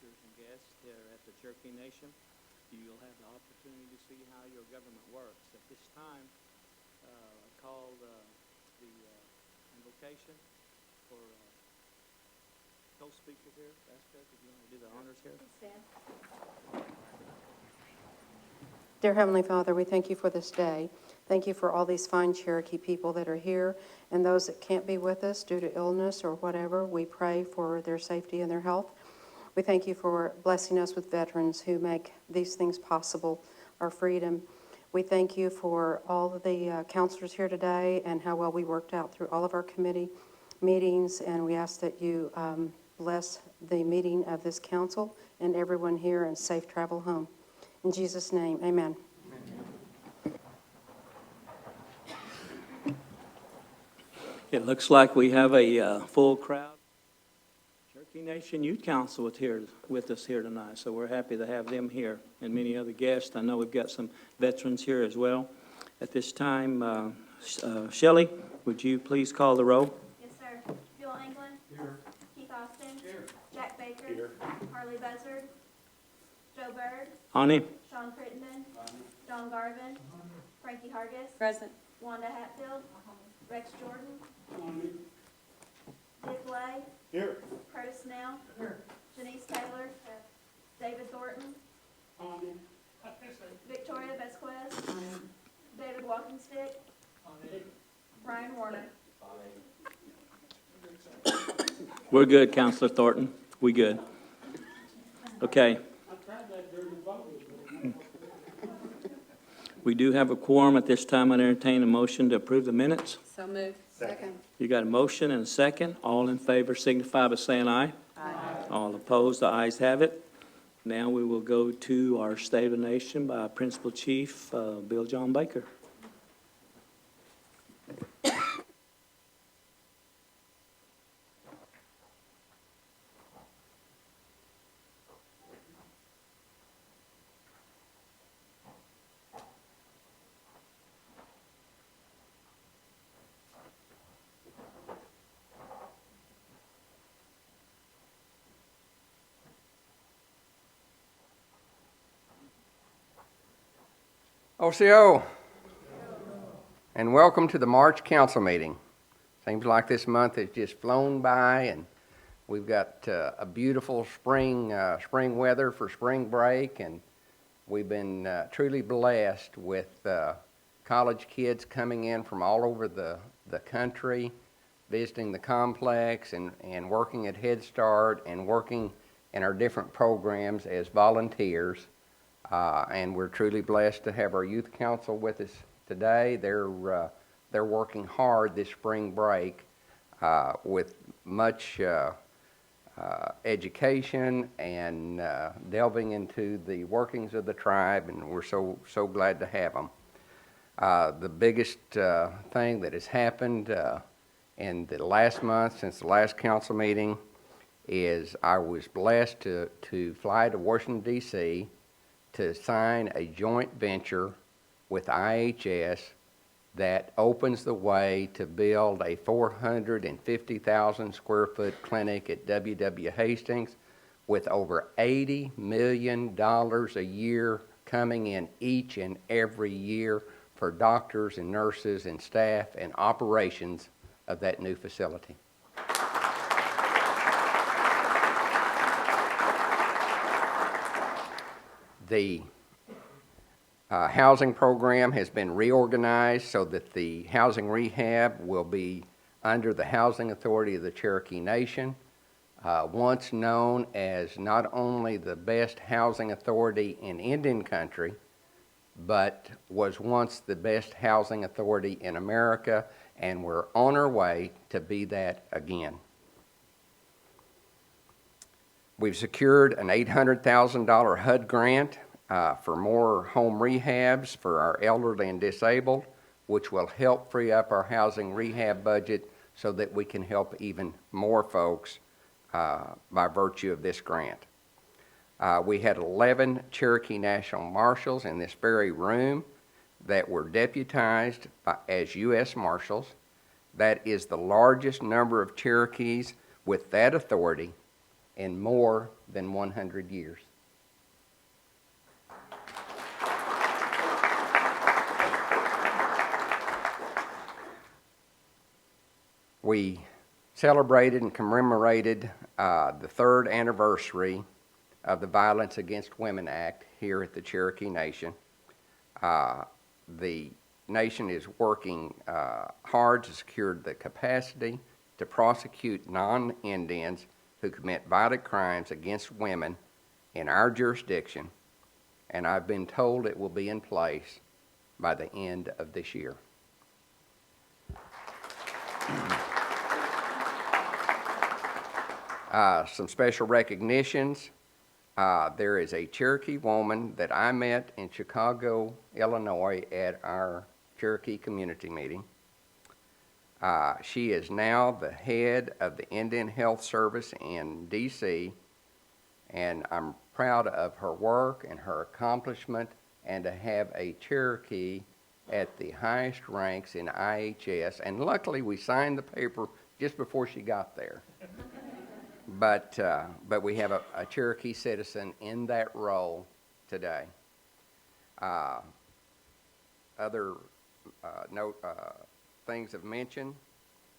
visitors and guests here at the Cherokee Nation. You'll have the opportunity to see how your government works. At this time, I call the invocation for co-speaker here. Jessica, if you want to do the honors here. Dear Heavenly Father, we thank you for this day. Thank you for all these fine Cherokee people that are here and those that can't be with us due to illness or whatever. We pray for their safety and their health. We thank you for blessing us with veterans who make these things possible, our freedom. We thank you for all of the counselors here today and how well we worked out through all of our committee meetings, and we ask that you bless the meeting of this council and everyone here, and safe travel home. In Jesus' name, amen. It looks like we have a full crowd. Cherokee Nation Youth Council is here with us here tonight, so we're happy to have them here and many other guests. I know we've got some veterans here as well. At this time, Shelley, would you please call the roll? Yes, sir. Bill England. Here. Keith Austin. Here. Jack Baker. Here. Harley Buzzard. Joe Bird. Ani. Sean Crittenden. Don Garvin. Frankie Hargis. Present. Wanda Hatfield. Rex Jordan. Dick Lay. Here. Curtis Snell. Here. Janice Taylor. David Thornton. Victoria Vasquez. David Walkingstick. Brian Warner. We're good, Counselor Thornton. We good. Okay. We do have a quorum at this time. I entertain a motion to approve the minutes. So moved. Second. You got a motion and a second. All in favor signify by saying aye. Aye. All opposed, the ayes have it. Now we will go to our State of the Nation by Principal Chief Bill John Baker. OCO, and welcome to the March Council meeting. Seems like this month has just flown by, and we've got a beautiful spring weather for spring break, and we've been truly blessed with college kids coming in from all over the country, visiting the complex and working at Head Start and working in our different programs as volunteers. And we're truly blessed to have our youth council with us today. They're working hard this spring break with much education and delving into the workings of the tribe, and we're so glad to have them. The biggest thing that has happened in the last month since the last council meeting is I was blessed to fly to Washington, D.C., to sign a joint venture with IHS that opens the way to build a 450,000 square foot clinic at W.W. Hastings with over $80 million a year coming in each and every year for doctors and nurses and staff and operations of that new facility. The housing program has been reorganized so that the housing rehab will be under the Housing Authority of the Cherokee Nation, once known as not only the best housing authority in Indian country, but was once the best housing authority in America, and we're on our way to be that again. We've secured an $800,000 HUD grant for more home rehabs for our elderly and disabled, which will help free up our housing rehab budget so that we can help even more folks by virtue of this grant. We had 11 Cherokee National Marshals in this very room that were deputized as U.S. Marshals. That is the largest number of Cherokees with that authority in more than 100 years. We celebrated and commemorated the third anniversary of the Violence Against Women Act here at the Cherokee Nation. The nation is working hard to secure the capacity to prosecute non-Indians who commit violent crimes against women in our jurisdiction, and I've been told it will be in place by the end of this year. Some special recognitions. There is a Cherokee woman that I met in Chicago, Illinois at our Cherokee community meeting. She is now the head of the Indian Health Service in D.C., and I'm proud of her work and her accomplishment, and to have a Cherokee at the highest ranks in IHS. And luckily, we signed the paper just before she got there. But we have a Cherokee citizen in that role today. Other things of mention,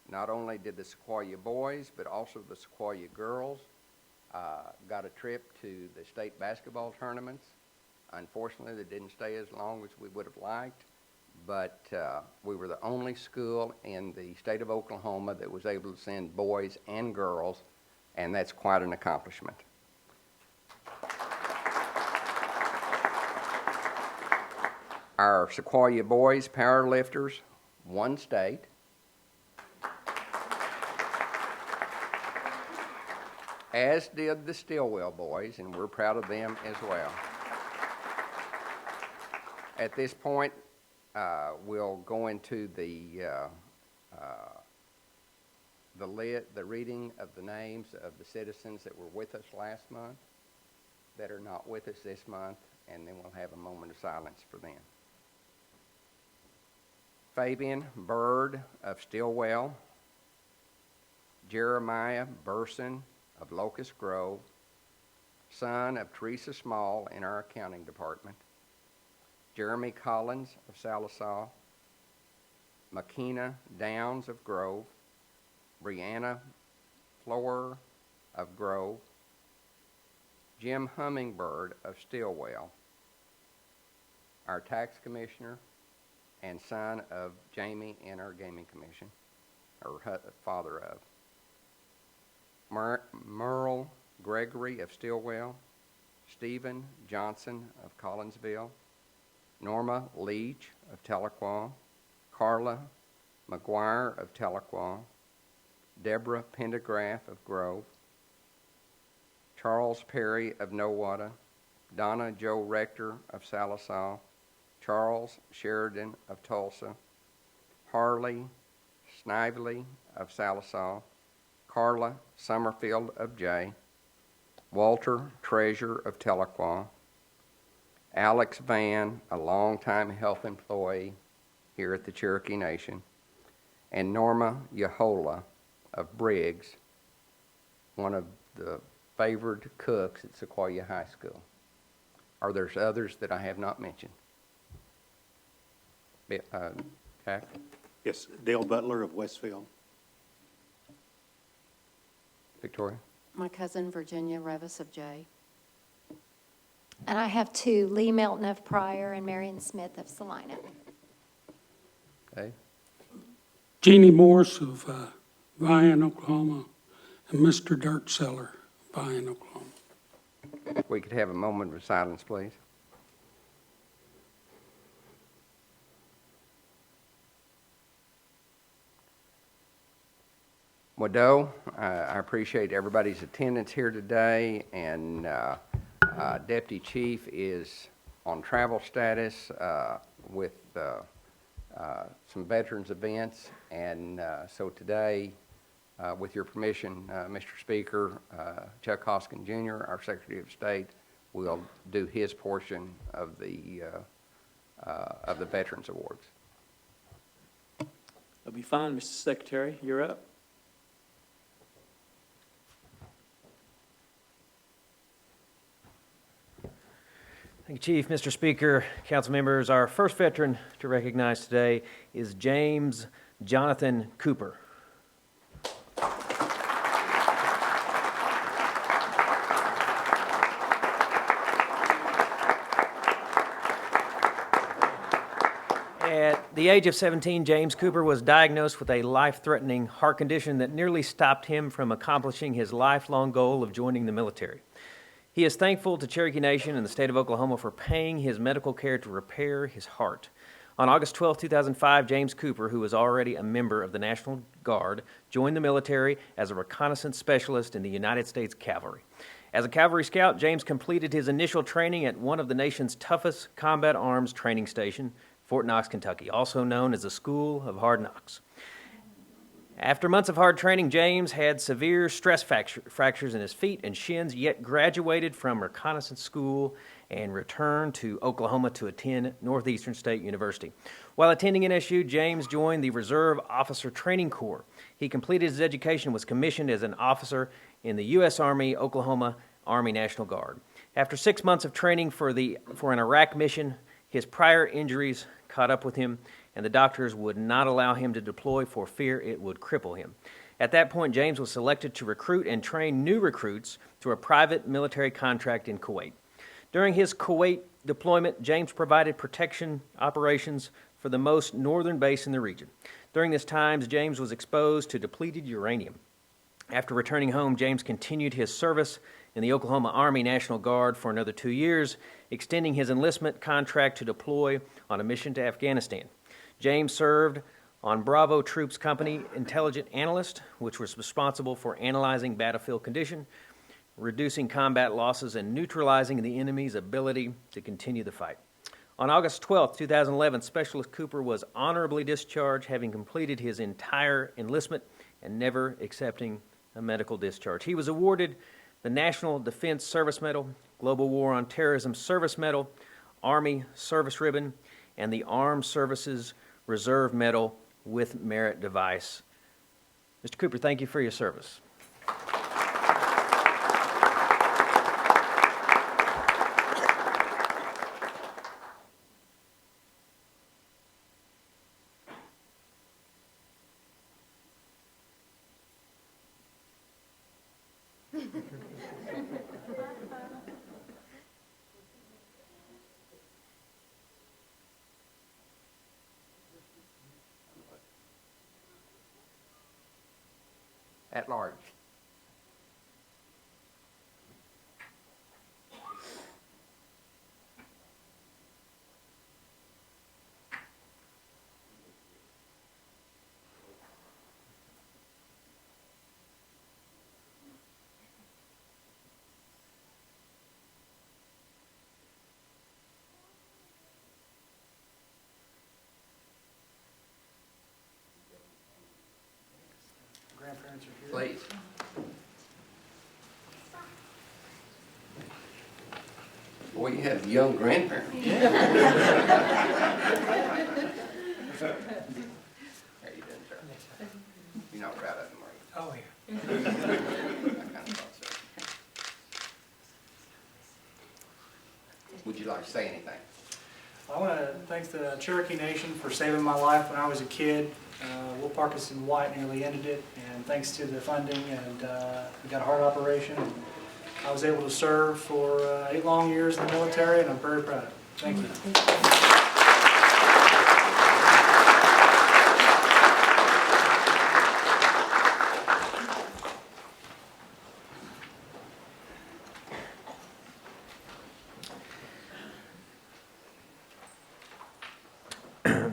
not only did the Sequoia boys, but also the Sequoia girls got a trip to the state basketball tournaments. Unfortunately, they didn't stay as long as we would have liked, but we were the only school in the state of Oklahoma that was able to send boys and girls, and that's quite an accomplishment. Our Sequoia boys powerlifters won state. As did the Stillwell boys, and we're proud of them as well. At this point, we'll go into the reading of the names of the citizens that were with us last month, that are not with us this month, and then we'll have a moment of silence for them. Fabian Bird of Stillwell, Jeremiah Burson of Locust Grove, son of Teresa Small in our accounting department, Jeremy Collins of Salisaw, Makina Downs of Grove, Brianna Flower of Grove, Jim Hummingbird of Stillwell, our tax commissioner and son of Jamie in our gaming commission, or father of. Merle Gregory of Stillwell, Stephen Johnson of Collinsville, Norma Leach of Tahlequah, Carla McGuire of Tahlequah, Deborah Pendergraft of Grove, Charles Perry of Nowata, Donna Joe Rector of Salisaw, Charles Sheridan of Tulsa, Harley Snively of Salisaw, Carla Summerfield of Jay, Walter Treasure of Tahlequah, Alex Vann, a longtime health employee here at the Cherokee Nation, and Norma Yahola of Briggs, one of the favored cooks at Sequoia High School. Are there others that I have not mentioned? Jack? Yes, Dale Butler of Westfield. Victoria? My cousin Virginia Revis of Jay. And I have two, Lee Melton of Pryor and Marion Smith of Salina. Dave? Jeannie Morse of Vian, Oklahoma, and Mr. Dirtseller of Vian, Oklahoma. We could have a moment of silence, please. Wadeau, I appreciate everybody's attendance here today, and Deputy Chief is on travel status with some veterans events, and so today, with your permission, Mr. Speaker, Chuck Hoskin Jr., our Secretary of State, will do his portion of the Veterans Awards. That'll be fine, Mr. Secretary. You're up. Thank you, Chief. Mr. Speaker, council members, our first veteran to recognize today is James Jonathan Cooper. At the age of 17, James Cooper was diagnosed with a life-threatening heart condition that nearly stopped him from accomplishing his lifelong goal of joining the military. He is thankful to Cherokee Nation and the state of Oklahoma for paying his medical care to repair his heart. On August 12, 2005, James Cooper, who was already a member of the National Guard, joined the military as a reconnaissance specialist in the United States Cavalry. As a cavalry scout, James completed his initial training at one of the nation's toughest combat arms training station, Fort Knox, Kentucky, also known as the School of Hard Knocks. After months of hard training, James had severe stress fractures in his feet and shins, yet graduated from reconnaissance school and returned to Oklahoma to attend Northeastern State University. While attending NSU, James joined the Reserve Officer Training Corps. He completed his education and was commissioned as an officer in the U.S. Army, Oklahoma Army National Guard. After 6 months of training for an Iraq mission, his prior injuries caught up with him, and the doctors would not allow him to deploy for fear it would cripple him. At that point, James was selected to recruit and train new recruits through a private military contract in Kuwait. During his Kuwait deployment, James provided protection operations for the most northern base in the region. During this time, James was exposed to depleted uranium. After returning home, James continued his service in the Oklahoma Army National Guard for another 2 years, extending his enlistment contract to deploy on a mission to Afghanistan. James served on Bravo Troops Company Intelligent Analyst, which was responsible for analyzing battlefield condition, reducing combat losses, and neutralizing the enemy's ability to continue the fight. On August 12, 2011, Specialist Cooper was honorably discharged, having completed his entire enlistment and never accepting a medical discharge. He was awarded the National Defense Service Medal, Global War on Terrorism Service Medal, Army Service Ribbon, and the Armed Services Reserve Medal with Merit Device. Mr. Cooper, thank you for your service. At large. Grandparents are here. Please. Boy, you have young grandparents. How you doing, sir? You're not proud of them, are you? Oh, yeah. I kind of thought so. Would you like to say anything? I want to thank the Cherokee Nation for saving my life when I was a kid. Will Parkinson White nearly ended it, and thanks to the funding, and we got a heart operation. And I was able to serve for 8 long years in the military, and I'm very proud of it. Thank you.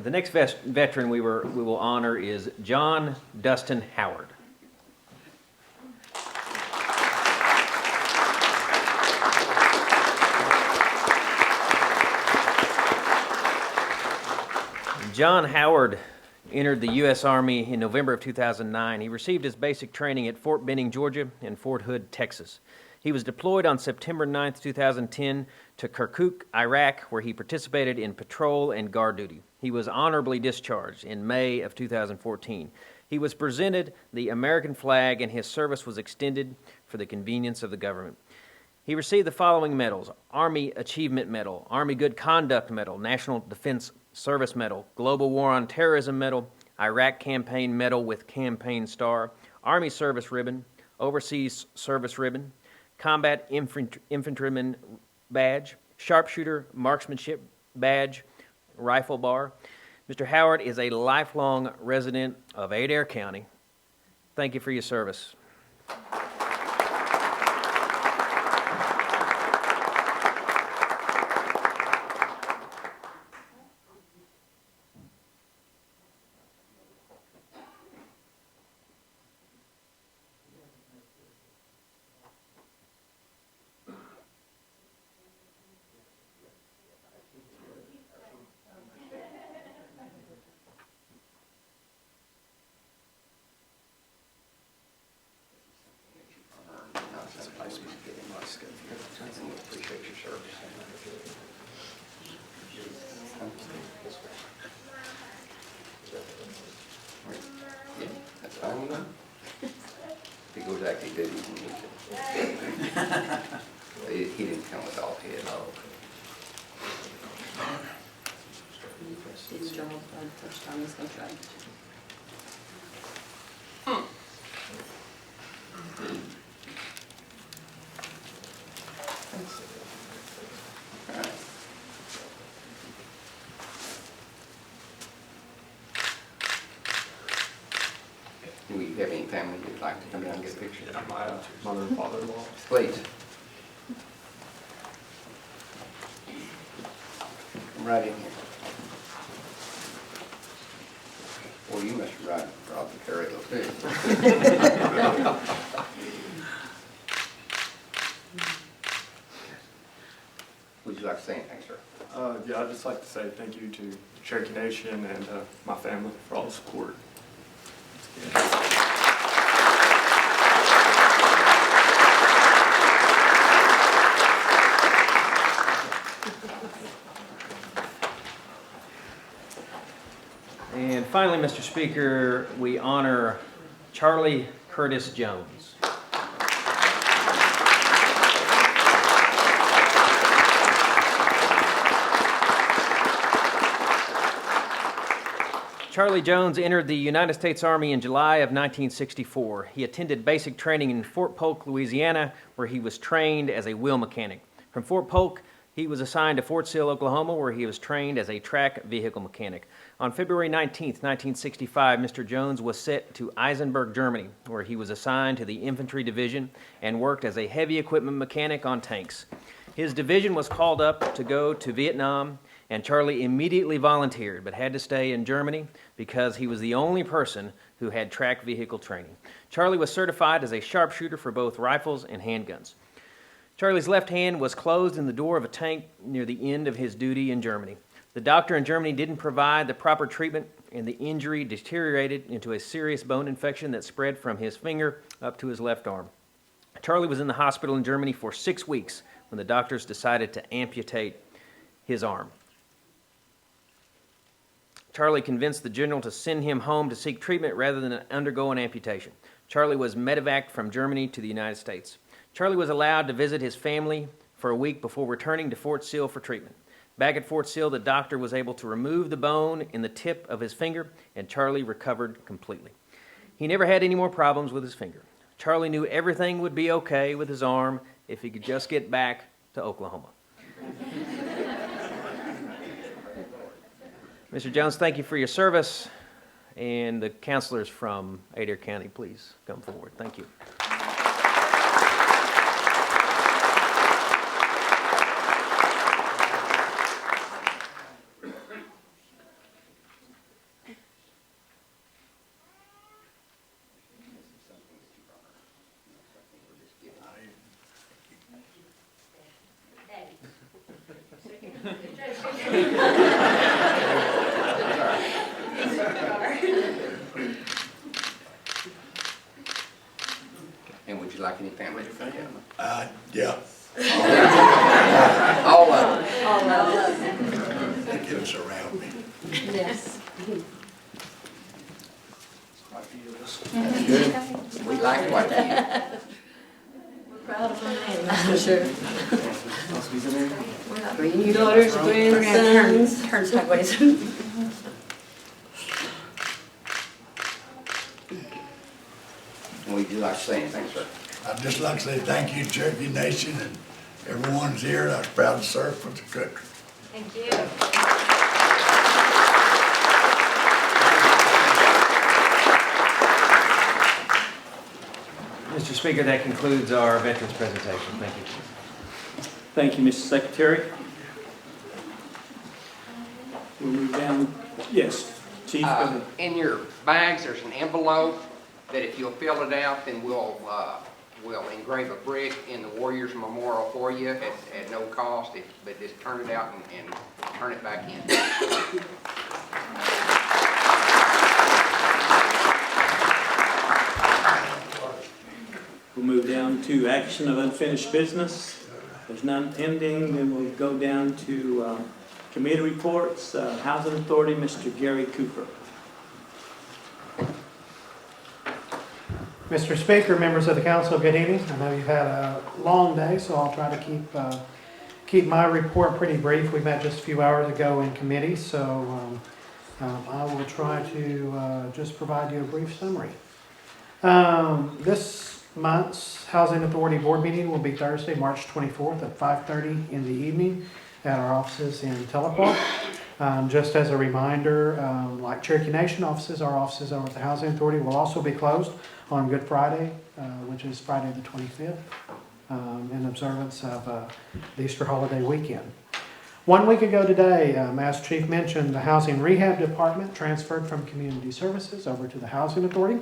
The next veteran we will honor is John Dustin Howard. John Howard entered the U.S. Army in November of 2009. He received his basic training at Fort Benning, Georgia, and Fort Hood, Texas. He was deployed on September 9, 2010 to Kirkuk, Iraq, where he participated in patrol and guard duty. He was honorably discharged in May of 2014. He was presented the American flag, and his service was extended for the convenience of the government. He received the following medals: Army Achievement Medal, Army Good Conduct Medal, National Defense Service Medal, Global War on Terrorism Medal, Iraq Campaign Medal with Campaign Star, Army Service Ribbon, Overseas Service Ribbon, Combat Infantryman Badge, Sharpshooter Marksmanship Badge, Rifle Bar. Mr. Howard is a lifelong resident of Adair County. Thank you for your service. Appreciate your service. Yeah, that's fine with him. If he goes active duty, he needs it. He didn't come with all his. His job, first time he's gonna try. Do you have any family you'd like to come down and get a picture? Yeah, my mother and father-in-law. Please. Come right in here. Well, you must ride Rob the Carrier too. Would you like to say anything, sir? Yeah, I'd just like to say thank you to Cherokee Nation and my family for all the support. And finally, Mr. Speaker, we honor Charlie Curtis Jones. Charlie Jones entered the United States Army in July of 1964. He attended basic training in Fort Polk, Louisiana, where he was trained as a wheel mechanic. From Fort Polk, he was assigned to Fort Sill, Oklahoma, where he was trained as a track vehicle mechanic. On February 19, 1965, Mr. Jones was sent to Eisenberg, Germany, where he was assigned to the Infantry Division and worked as a heavy equipment mechanic on tanks. His division was called up to go to Vietnam, and Charlie immediately volunteered, but had to stay in Germany because he was the only person who had track vehicle training. Charlie was certified as a sharpshooter for both rifles and handguns. Charlie's left hand was closed in the door of a tank near the end of his duty in Germany. The doctor in Germany didn't provide the proper treatment, and the injury deteriorated into a serious bone infection that spread from his finger up to his left arm. Charlie was in the hospital in Germany for 6 weeks when the doctors decided to amputate his arm. Charlie convinced the general to send him home to seek treatment rather than undergo an amputation. Charlie was medevaced from Germany to the United States. Charlie was allowed to visit his family for a week before returning to Fort Sill for treatment. Back at Fort Sill, the doctor was able to remove the bone in the tip of his finger, and Charlie recovered completely. He never had any more problems with his finger. Charlie knew everything would be okay with his arm if he could just get back to Oklahoma. Mr. Jones, thank you for your service. And the counselors from Adair County, please come forward. Thank you. And would you like any family to come down? Yeah, All of them. All of us. that gives around me. Yes. Good. We like what you. We're proud of our name. That's for sure. Three daughters, grandsons. Turn sideways. Would you like to say anything, sir? I'd just like to say thank you, Cherokee Nation, and everyone's here, and I'm proud to serve for the country. Thank you. Mr. Speaker, that concludes our veterans presentation. Thank you. Thank you, Mr. Secretary. We'll move down. Yes, Chief, go ahead. In your bags, there's an envelope that if you'll fill it out, then we'll engrave a brick in the Warriors Memorial for you at no cost. But just turn it out and turn it back in. We'll move down to action of unfinished business. There's none pending. Then we'll go down to committee reports. Housing Authority, Mr. Gary Cooper. Mr. Speaker, members of the council, good evening. I know you've had a long day, so I'll try to keep my report pretty brief. We met just a few hours ago in committee, so I will try to just provide you a brief summary. This month's Housing Authority Board meeting will be Thursday, March 24th at 5:30 in the evening at our offices in Telepark. Just as a reminder, like Cherokee Nation offices, our offices over at the Housing Authority will also be closed on Good Friday, which is Friday the 25th, in observance of the Easter holiday weekend. 1 week ago today, as Chief mentioned, the Housing Rehab Department transferred from Community Services over to the Housing Authority.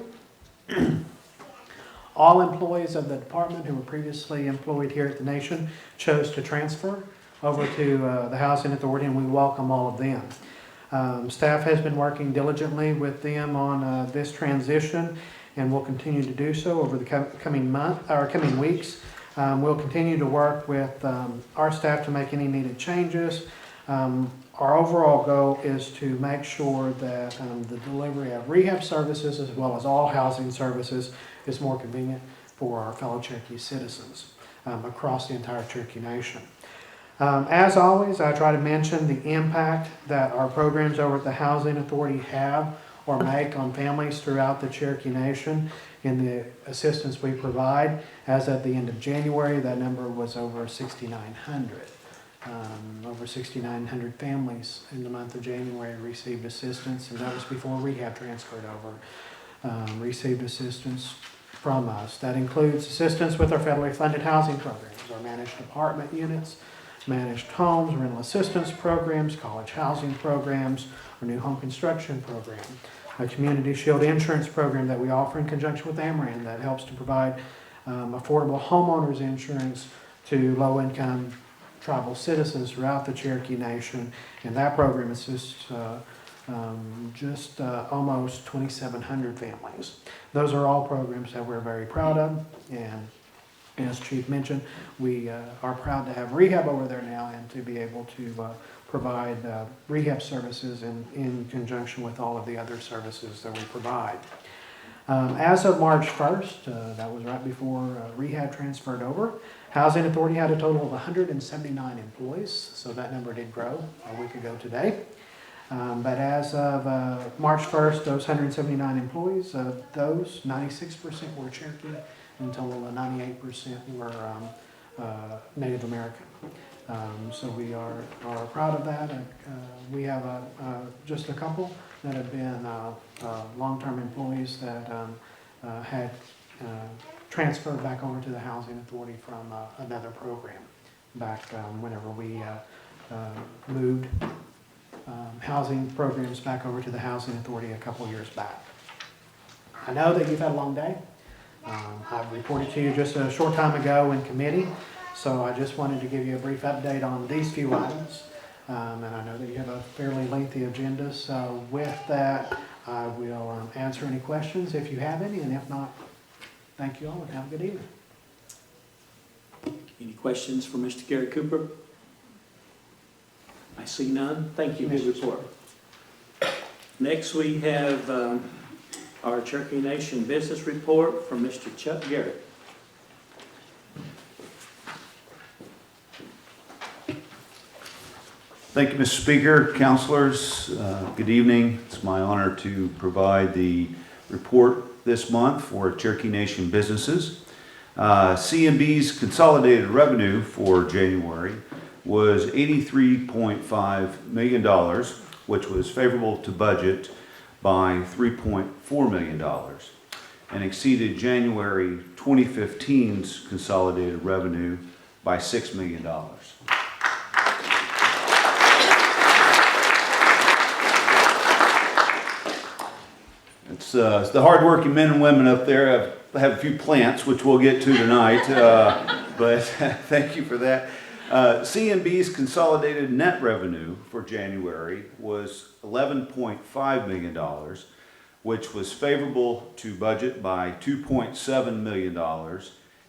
All employees of the department who were previously employed here at the Nation chose to transfer over to the Housing Authority, and we welcome all of them. Staff has been working diligently with them on this transition, and will continue to do so over the coming weeks. We'll continue to work with our staff to make any needed changes. Our overall goal is to make sure that the delivery of rehab services, as well as all housing services, is more convenient for our fellow Cherokee citizens across the entire Cherokee Nation. As always, I try to mention the impact that our programs over at the Housing Authority have or make on families throughout the Cherokee Nation in the assistance we provide. As at the end of January, that number was over 6,900. Over 6,900 families in the month of January received assistance, and that was before rehab transferred over, received assistance from us. That includes assistance with our federally funded housing programs, our managed apartment units, managed homes, rental assistance programs, college housing programs, our new home construction program, a community shield insurance program that we offer in conjunction with AMRAN that helps to provide affordable homeowners insurance to low-income tribal citizens throughout the Cherokee Nation, and that program assists just almost 2,700 families. Those are all programs that we're very proud of, and as Chief mentioned, we are proud to have rehab over there now and to be able to provide rehab services in conjunction with all of the other services that we provide. As of March 1st, that was right before rehab transferred over, Housing Authority had a total of 179 employees, so that number did grow a week ago today. But as of March 1st, those 179 employees, those 96% were Cherokee until 98% were Native American. So we are proud of that. We have just a couple that have been long-term employees that had transferred back over to the Housing Authority from another program back whenever we moved housing programs back over to the Housing Authority a couple years back. I know that you've had a long day. I've reported to you just a short time ago in committee, so I just wanted to give you a brief update on these few items. And I know that you have a fairly lengthy agenda, so with that, I will answer any questions if you have any, and if not, thank you all and have a good evening. Any questions for Mr. Gary Cooper? I see none. Thank you. Good report. Next, we have our Cherokee Nation business report from Mr. Chuck Garrett. Thank you, Mr. Speaker, councilors. Good evening. It's my honor to provide the report this month for Cherokee Nation businesses. CNB's consolidated revenue for January was $83.5 million, which was favorable to budget by $3.4 million and exceeded January 2015's consolidated revenue by $6 million. It's the hardworking men and women up there. I have a few plants, which we'll get to tonight, but thank you for that. CNB's consolidated net revenue for January was $11.5 million, which was favorable to budget by $2.7 million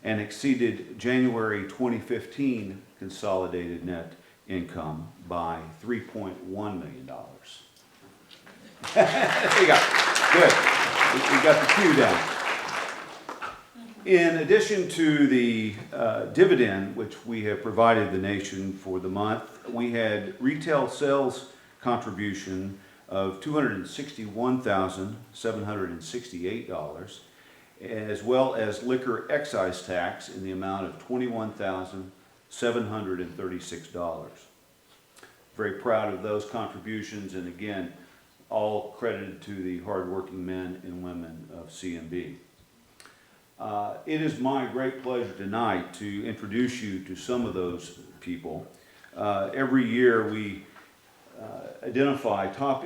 and exceeded January 2015 consolidated net income by $3.1 million. There you go. Good. We got the cue down. In addition to the dividend, which we have provided the nation for the month, we had retail sales contribution of $261,768, as well as liquor excise tax in the amount of $21,736. Very proud of those contributions, and again, all credited to the hardworking men and women of CNB. It is my great pleasure tonight to introduce you to some of those people. Every year we identify top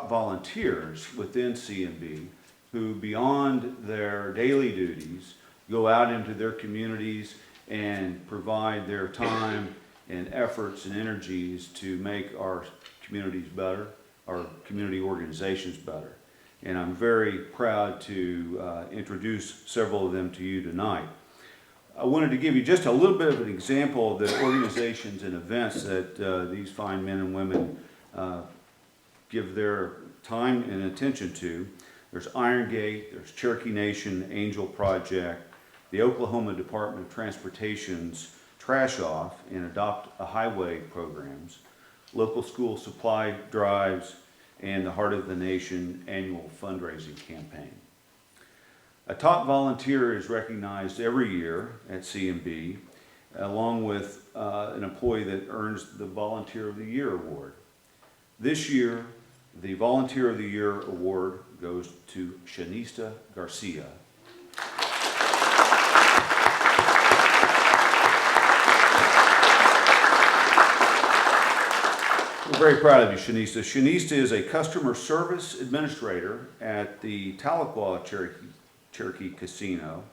volunteers within CNB who, beyond their daily duties, go out into their communities and provide their time and efforts and energies to make our communities better, our community organizations better. And I'm very proud to introduce several of them to you tonight. I wanted to give you just a little bit of an example of the organizations and events that these fine men and women give their time and attention to. There's Iron Gate, there's Cherokee Nation Angel Project, the Oklahoma Department of Transportation's Trash Off and Adopt a Highway programs, local school supply drives, and the Heart of the Nation annual fundraising campaign. A top volunteer is recognized every year at CNB, along with an employee that earns the Volunteer of the Year award. This year, the Volunteer of the Year award goes to Shanista Garcia. We're very proud of you, Shanista. Shanista is a customer service administrator at the Tahlequah Cherokee Casino,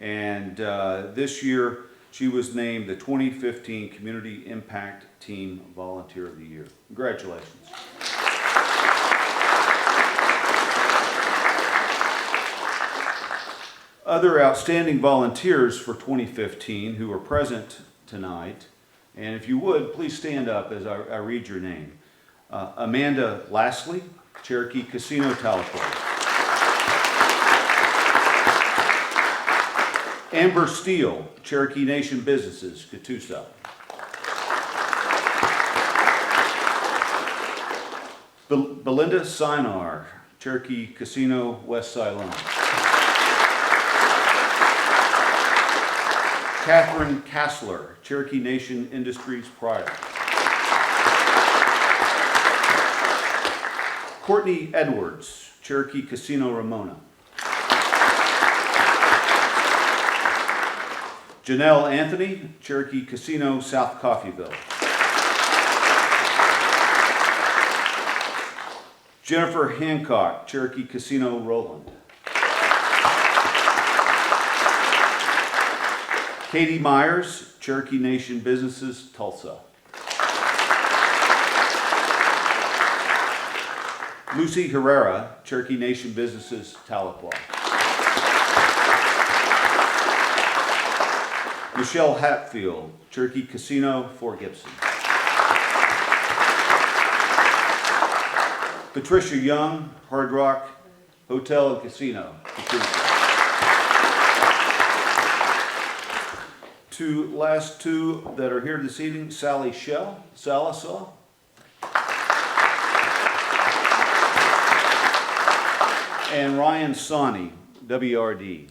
and this year she was named the 2015 Community Impact Team Volunteer of the Year. Congratulations. Other outstanding volunteers for 2015 who are present tonight, and if you would, please stand up as I read your name. Amanda Lastly, Cherokee Casino, Tahlequah. Amber Steele, Cherokee Nation Businesses, Catoosa. Belinda Sinar, Cherokee Casino, West Siloam. Catherine Kassler, Cherokee Nation Industries, Pryor. Courtney Edwards, Cherokee Casino, Ramona. Janelle Anthony, Cherokee Casino, South Coffeyville. Jennifer Hancock, Cherokee Casino, Roland. Katie Myers, Cherokee Nation Businesses, Tulsa. Lucy Herrera, Cherokee Nation Businesses, Tahlequah. Michelle Hatfield, Cherokee Casino, Fort Gibson. Patricia Young, Hard Rock Hotel and Casino, Catoosa. Last two that are here this evening, Sally Shell, Salisaw, And Ryan Sawney, WRD.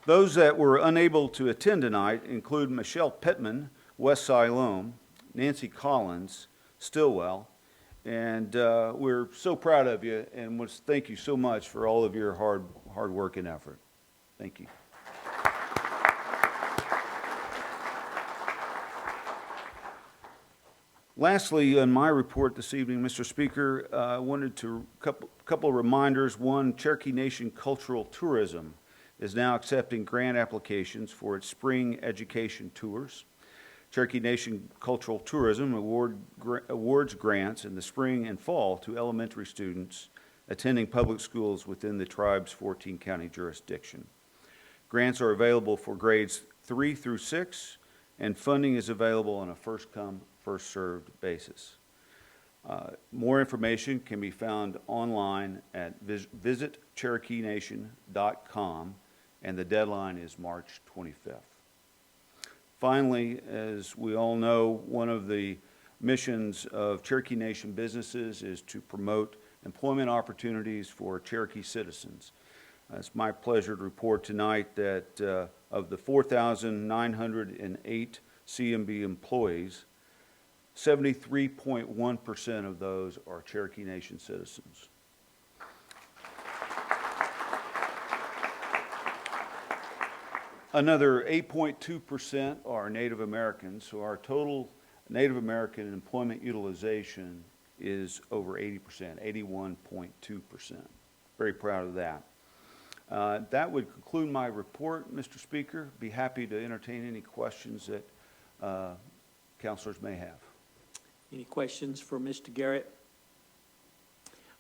Those that were unable to attend tonight include Michelle Pittman, West Siloam, Nancy Collins, Stillwell, and we're so proud of you and want to thank you so much for all of your hard work and effort. Thank you. Lastly, in my report this evening, Mr. Speaker, I wanted to couple of reminders. One, Cherokee Nation Cultural Tourism is now accepting grant applications for its spring education tours. Cherokee Nation Cultural Tourism awards grants in the spring and fall to elementary students attending public schools within the tribe's 14-county jurisdiction. Grants are available for grades 3 through 6, and funding is available on a first-come, first-served basis. More information can be found online at visitcherokeenation.com, and the deadline is March 25th. Finally, as we all know, one of the missions of Cherokee Nation businesses is to promote employment opportunities for Cherokee citizens. It's my pleasure to report tonight that of the 4,908 CMB employees, 73.1% of those are Cherokee Nation citizens. Another 8.2% are Native Americans, so our total Native American employment utilization is over 80%, 81.2%. Very proud of that. That would conclude my report, Mr. Speaker. Be happy to entertain any questions that councilors may have. Any questions for Mr. Garrett?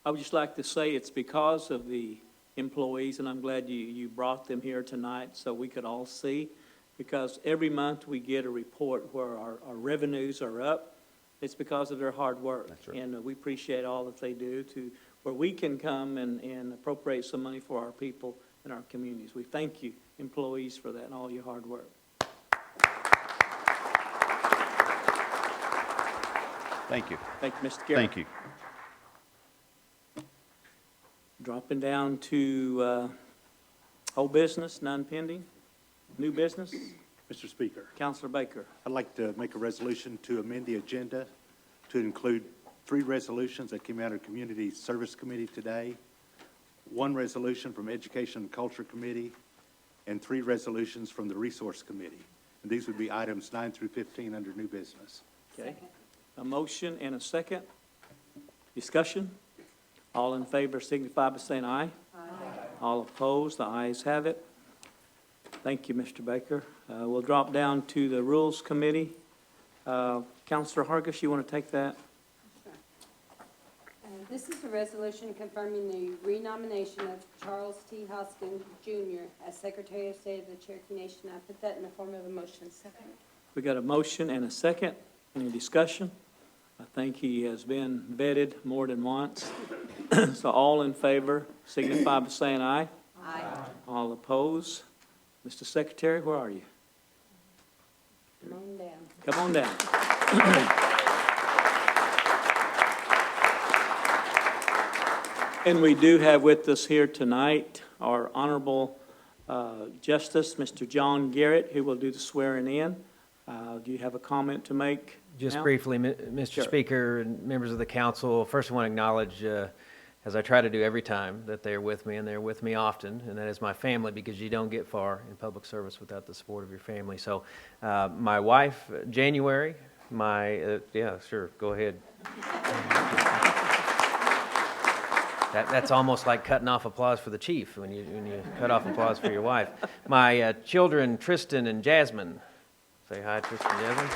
I would just like to say it's because of the employees, and I'm glad you brought them here tonight so we could all see, because every month we get a report where our revenues are up. It's because of their hard work. That's right. And we appreciate all that they do to where we can come and appropriate some money for our people and our communities. We thank you, employees, for that and all your hard work. Thank you. Thank you, Mr. Garrett. Thank you. Dropping down to old business, none pending. New business, Mr. Speaker, Councilor Baker. I'd like to make a resolution to amend the agenda to include 3 resolutions that came out of Community Service Committee today, 1 resolution from Education and Culture Committee, and 3 resolutions from the Resource Committee. And these would be items 9 through 15 under new business. Okay. A motion and a second. Discussion. All in favor signify by saying aye. Aye. All opposed, the ayes have it. Thank you, Mr. Baker. We'll drop down to the Rules Committee. Councilor Hargis, you want to take that? This is a resolution confirming the renomination of Charles T. Hoskin, Jr. as Secretary of State of the Cherokee Nation. I put that in the form of a motion. Second. We got a motion and a second. Any discussion? I think he has been vetted more than once. So all in favor signify by saying aye. Aye. All opposed? Mr. Secretary, where are you? Come on down. Come on down. And we do have with us here tonight our Honorable Justice, Mr. John Garrett, who will do the swearing in. Do you have a comment to make? Just now? briefly, Mr. Sure. Speaker and members of the council, first I want to acknowledge, as I try to do every time, that they're with me, and they're with me often, and that is my family, because you don't get far in public service without the support of your family. So my wife, January, yeah, sure, go ahead. That's almost like cutting off applause for the chief when you cut off applause for your wife. My children, Tristan and Jasmine. Say hi, Tristan and Jasmine.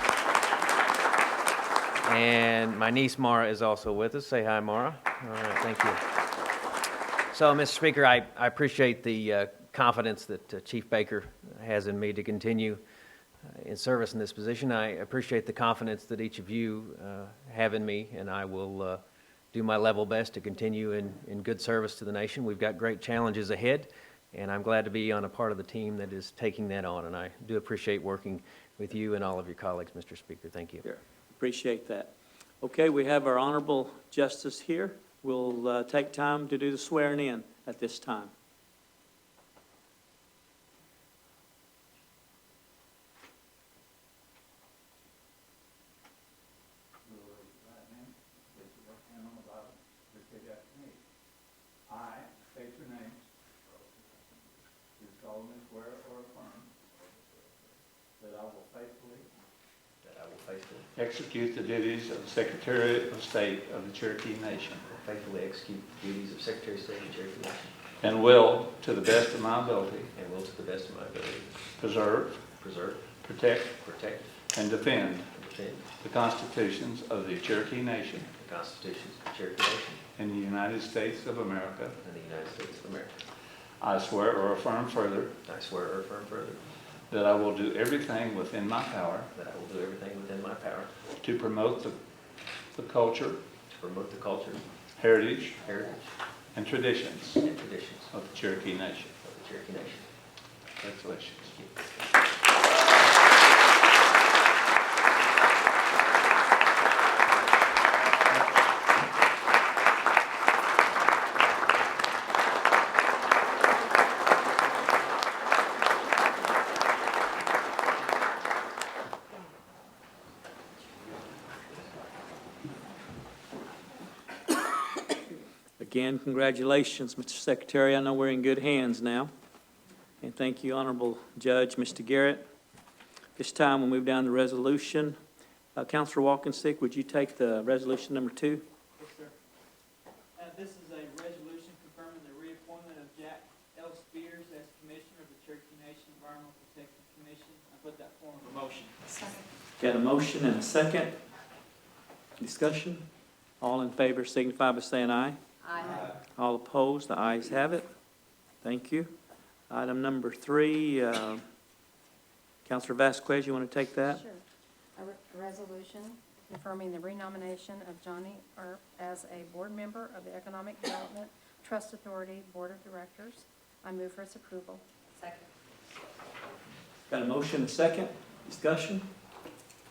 And my niece, Mara, is also with us. Say hi, Mara. All right, thank you. So, Mr. Speaker, I appreciate the confidence that Chief Baker has in me to continue in service in this position. I appreciate the confidence that each of you have in me, and I will do my level best to continue in good service to the nation. We've got great challenges ahead, and I'm glad to be on a part of the team that is taking that on, and I do appreciate working with you and all of your colleagues, Mr. Speaker. Thank you. Sure. Appreciate that. Okay, we have our Honorable Justice here. We'll take time to do the swearing in at this time. I state your name. Do solemnly swear or affirm that I will faithfully execute the duties of Secretary of State of the Cherokee Nation. Faithfully execute the duties of Secretary of State of the Cherokee Nation. And will, to the best of my ability, And will to the best of my ability preserve, protect, protect, and defend and defend the constitutions of the Cherokee Nation the constitutions of the Cherokee Nation and the United States of America. and the United States of America. I swear or affirm further I swear or affirm further that I will do everything within my power that I will do everything within my power to promote the culture, to promote the culture, heritage, heritage, and traditions and traditions of the Cherokee Nation. of the Cherokee Nation. Congratulations. Again, congratulations, Mr. Secretary. I know we're in good hands now. And thank you, Honorable Judge, Mr. Garrett. This time, we'll move down to resolution. Counselor Walkenstick, would you take the resolution number 2? Yes, sir. This is a resolution confirming the reappointment of Jack L. Spears as Commissioner of the Cherokee Nation Environmental Protection Commission. I put that form of a motion. Got a motion and a second. Discussion? All in favor signify by saying aye. Aye. All opposed, the ayes have it. Thank you. Item number 3, Counselor Vasquez, you want to take that? Sure. A resolution confirming the renomination of Johnny Earp as a board member of the Economic Development Trust Authority Board of Directors. I move for its approval. Second. Got a motion and a second. Discussion?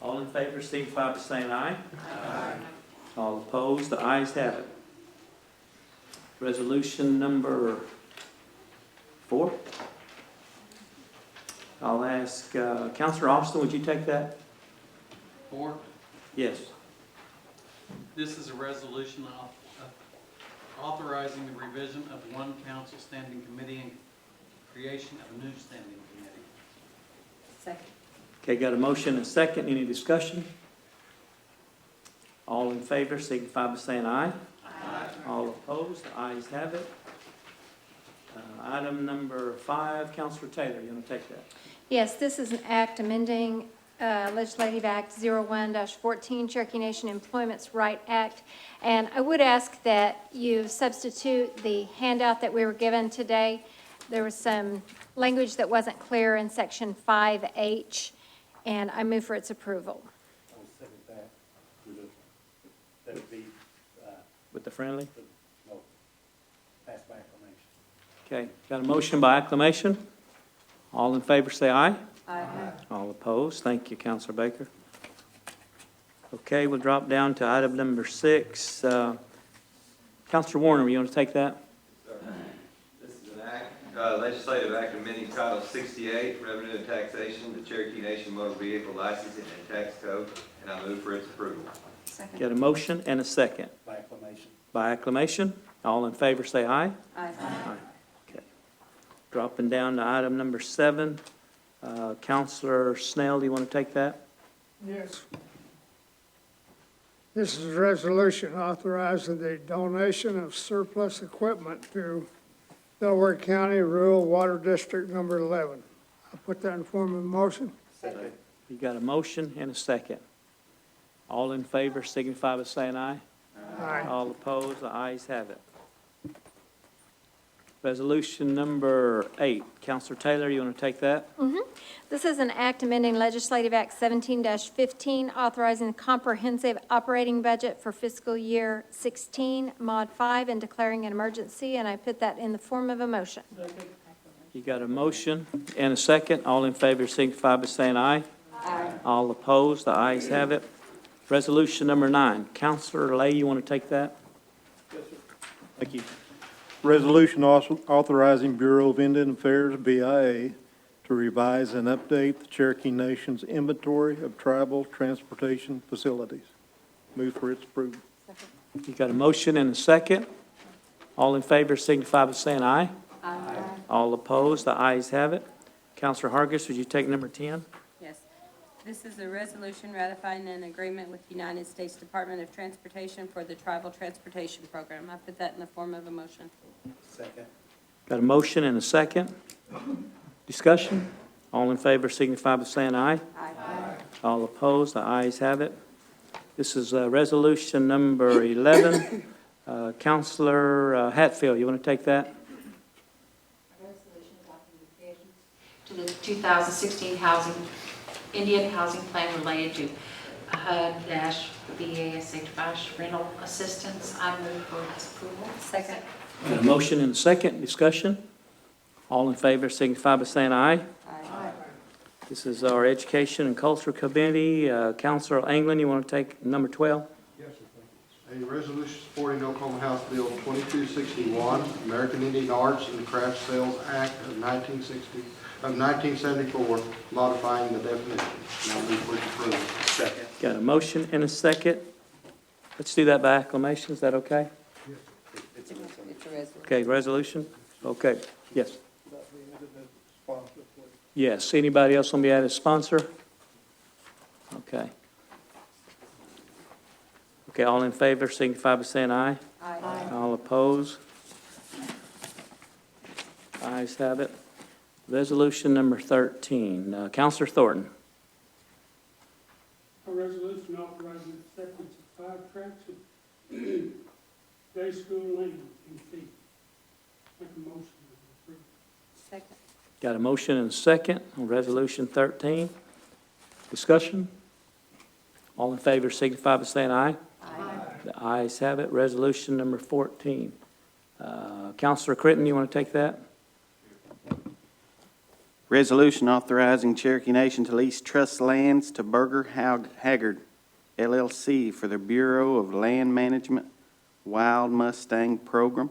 All in favor signify by saying aye. Aye. All opposed, the ayes have it. Resolution number 4. I'll ask, Counselor Austin, would you take that? 4, Yes. this is a resolution authorizing the revision of one council standing committee and creation of a new standing committee. Second. Okay, got a motion and a second. Any discussion? All in favor signify by saying aye. Aye. All opposed, the ayes have it. Item number 5, Counselor Taylor, you want to take that? Yes, this is an act amending Legislative Act 01-14, Cherokee Nation Employment's Right Act. And I would ask that you substitute the handout that we were given today. There was some language that wasn't clear in section 5H, and I move for its approval. I'll second that. That would be, With the friendly? no, pass by acclamation. Okay, got a motion by acclamation. All in favor say aye. Aye. All opposed? Thank you, Counselor Baker. Okay, we'll drop down to item number 6. Counselor Warner, you want to take that? This is an act, legislative act amending Title 68, Revenue and Taxation, the Cherokee Nation Motor Vehicle Licensing and Tax Code, and I move for its approval. Second. Got a motion and a second. By acclamation. By acclamation, all in favor say aye. Aye. Okay. Dropping down to item number 7. Counselor Snell, do you want to take that? Yes. This is a resolution authorizing the donation of surplus equipment to Delaware County Rural Water District Number 11. I'll put that in form of a motion. Second. You got a motion and a second. All in favor signify by saying aye. Aye. All opposed, the ayes have it. Resolution number 8. Counselor Taylor, you want to take that? This is an act amending Legislative Act 17-15, authorizing the comprehensive operating budget for fiscal year 16, Mod 5, and declaring an emergency, and I put that in the form of a motion. You got a motion and a second. All in favor signify by saying aye. Aye. All opposed, the ayes have it. Resolution number 9. Counselor Lay, you want to take that? Thank you. Resolution authorizing Bureau of Indian Affairs, BIA, to revise and update the Cherokee Nation's inventory of tribal transportation facilities. Move for its approval. You got a motion and a second. All in favor signify by saying aye. Aye. All opposed, the ayes have it. Counselor Hargis, would you take number 10? Yes. This is a resolution ratifying an agreement with the United States Department of Transportation for the Tribal Transportation Program. I put that in the form of a motion. Second. Got a motion and a second. Discussion? All in favor signify by saying aye. Aye. All opposed, the ayes have it. This is resolution number 11. Counselor Hatfield, you want to take that? Resolution adopting revisions to the 2016 Indian Housing Plan related to HUD-BASH rental assistance. I move for its approval. Second. Got a motion and a second. Discussion? All in favor signify by saying aye. Aye. This is our Education and Culture Committee. Counselor Anglin, you want to take number 12? Yes, sir. A resolution supporting Oklahoma House Bill 2261, American Indian Arts and Crafts Sales Act of 1974, modifying the definition. Now move for its approval. Second. Got a motion and a second. Let's do that by acclamation. Is that okay? It's a resolution. Okay, resolution? Okay, yes. Yes, anybody else want to be added as sponsor? Okay. Okay, all in favor signify by saying aye. Aye. All opposed? Ayes have it. Resolution number 13. Counselor Thornton. A resolution authorizing acceptance of 5 tracts of day school land in fee. Make a motion to approve. Second. Got a motion and a second on resolution 13. Discussion? All in favor signify by saying aye. Aye. The ayes have it. Resolution number 14. Counselor Critton, you want to take that? Resolution authorizing Cherokee Nation to lease trust lands to Berger Haggard LLC for the Bureau of Land Management Wild Mustang Program.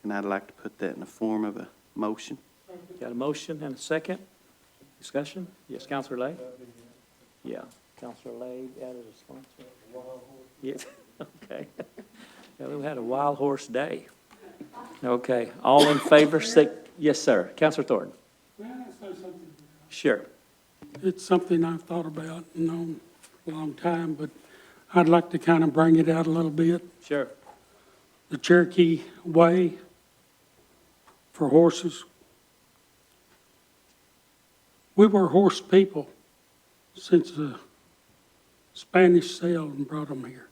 And I'd like to put that in the form of a motion. Got a motion and a second. Discussion? Yes, Counselor Lay? Yeah, Counselor Lay added a sponsor. Yes, okay. Yeah, we had a wild horse day. Okay, all in favor, yes, sir. Counselor Thornton? May I say something? Sure. It's something I've thought about and known for a long time, but I'd like to kind of bring it out a little bit. Sure. The Cherokee Way for horses. We were horse people since the Spanish sailed and brought them here.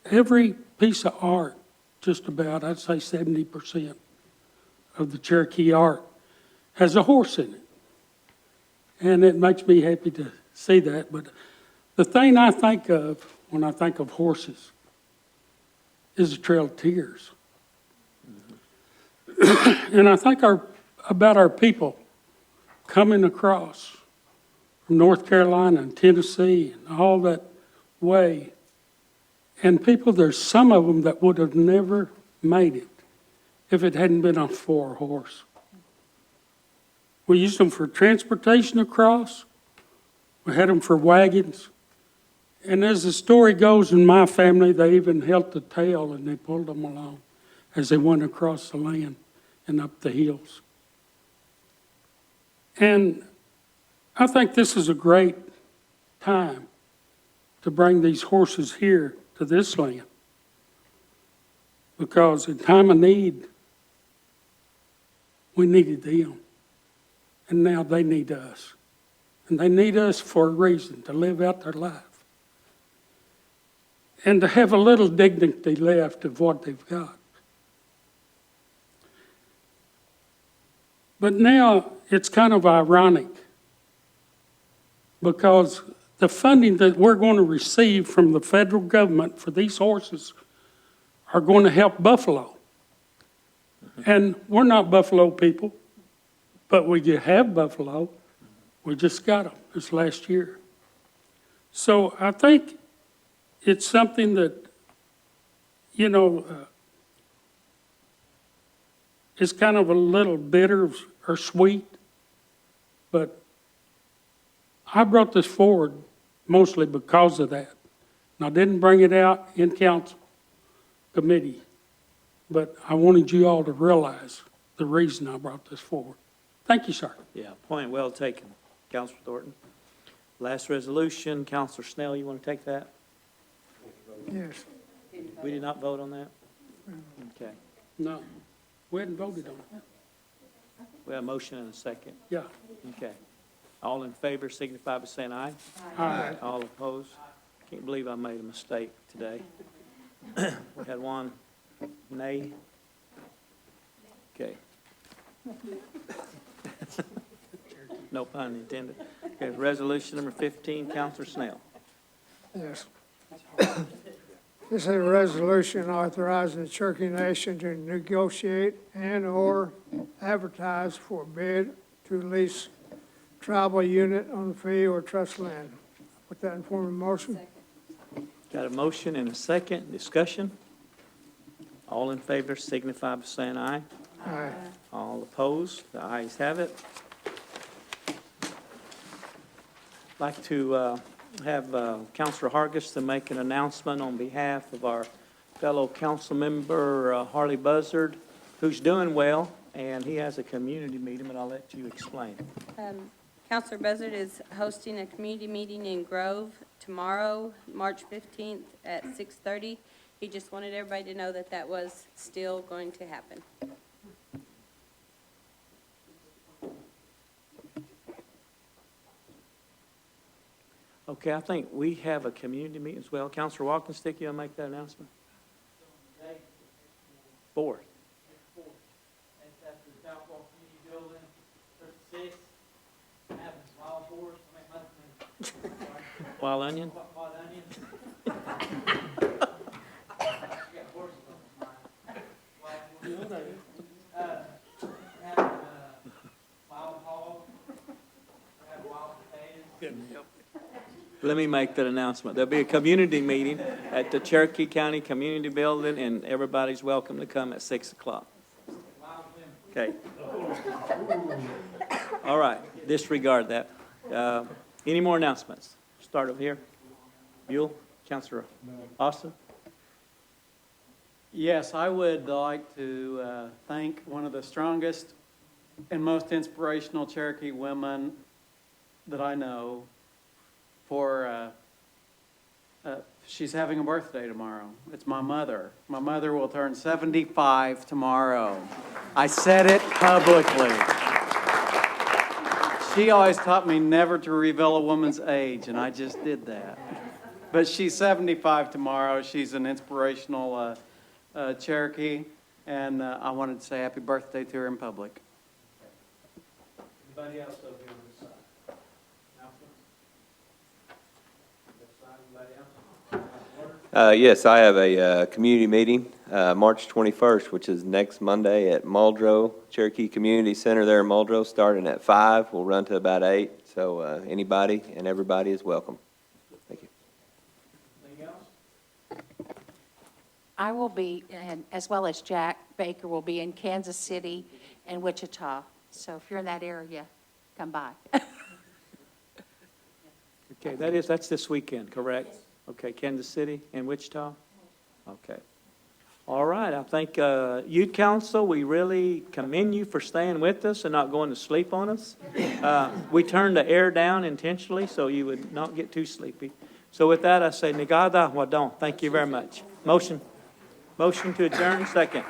Every piece of art, just about, I'd say 70% of the Cherokee art has a horse in it. And it makes me happy to see that. But the thing I think of when I think of horses is the Trail of Tears. And I think about our people coming across from North Carolina and Tennessee and all that way. And people, there's some of them that would have never made it if it hadn't been on 4-horse. We used them for transportation across. We had them for wagons. And as the story goes in my family, they even held the tail and they pulled them along as they went across the land and up the hills. And I think this is a great time to bring these horses here to this land. Because in time of need, we needed them. And now they need us. And they need us for a reason, to live out their life. And to have a little dignity left of what they've got. But now it's kind of ironic because the funding that we're going to receive from the federal government for these horses are going to help Buffalo. And we're not Buffalo people, but we have Buffalo. We just got them this last year. So I think it's something that, is kind of a little bitter or sweet, but I brought this forward mostly because of that. And I didn't bring it out in council committee, but I wanted you all to realize the reason I brought this forward. Thank you, sir. Yeah, point well taken, Councilor Thornton. Last resolution, Councilor Snell, you want to take that? Yes. We did not vote on that? Okay. No, we hadn't voted on it. We have a motion and a second. Yeah. Okay. All in favor signify by saying aye. Aye. All opposed? Can't believe I made a mistake today. We had one nay. Okay. No pun intended. Okay, resolution number 15, Councilor Snell. Yes. This is a resolution authorizing the Cherokee Nation to negotiate and/or advertise for bid to lease tribal unit on fee or trust land. Put that in form of motion. Got a motion and a second. Discussion? All in favor signify by saying aye. Aye. All opposed? The ayes have it. I'd like to have Councilor Hargis to make an announcement on behalf of our fellow council member Harley Buzzard, who's doing well, and he has a community meeting, but I'll let you explain. Counselor Buzzard is hosting a community meeting in Grove tomorrow, March 15th at 6:30. He just wanted everybody to know that that was still going to happen. Okay, I think we have a community meeting as well. Councilor Walkenstick, you'll make that announcement? 4th. It's at the Southwall Community Building, 36, having wild boars, Wild onion? wild onions. Got horses on the mind. Wild wild hog, have wild potatoes. Let me make that announcement. There'll be a community meeting at the Cherokee County Community Building, and everybody's welcome to come at 6 o'clock. Okay. All right, disregard that. Any more announcements? Start over here. Buell, Councilor Austin? Yes, I would like to thank one of the strongest and most inspirational Cherokee women that I know for, she's having a birthday tomorrow. It's my mother. My mother will turn 75 tomorrow. I said it publicly. She always taught me never to reveal a woman's age, and I just did that. But she's 75 tomorrow. She's an inspirational Cherokee, and I wanted to say happy birthday to her in public. Anybody else over here on this side? Announcements? This side, anybody else? Yes, I have a community meeting, March 21st, which is next Monday at Muldrow, Cherokee Community Center there in Muldrow, starting at 5. We'll run to about 8, so anybody and everybody is welcome. Thank you. Anything else? I will be, and as well as Jack Baker, will be in Kansas City and Wichita. So if you're in that area, come by. Okay, that's this weekend, correct? Okay, Kansas City and Wichita? Okay. All right, I think Youth Council, we really commend you for staying with us and not going to sleep on us. We turned the air down intentionally so you would not get too sleepy. So with that, I say, Negada Wadon. Thank you very much. Motion to adjourn, second.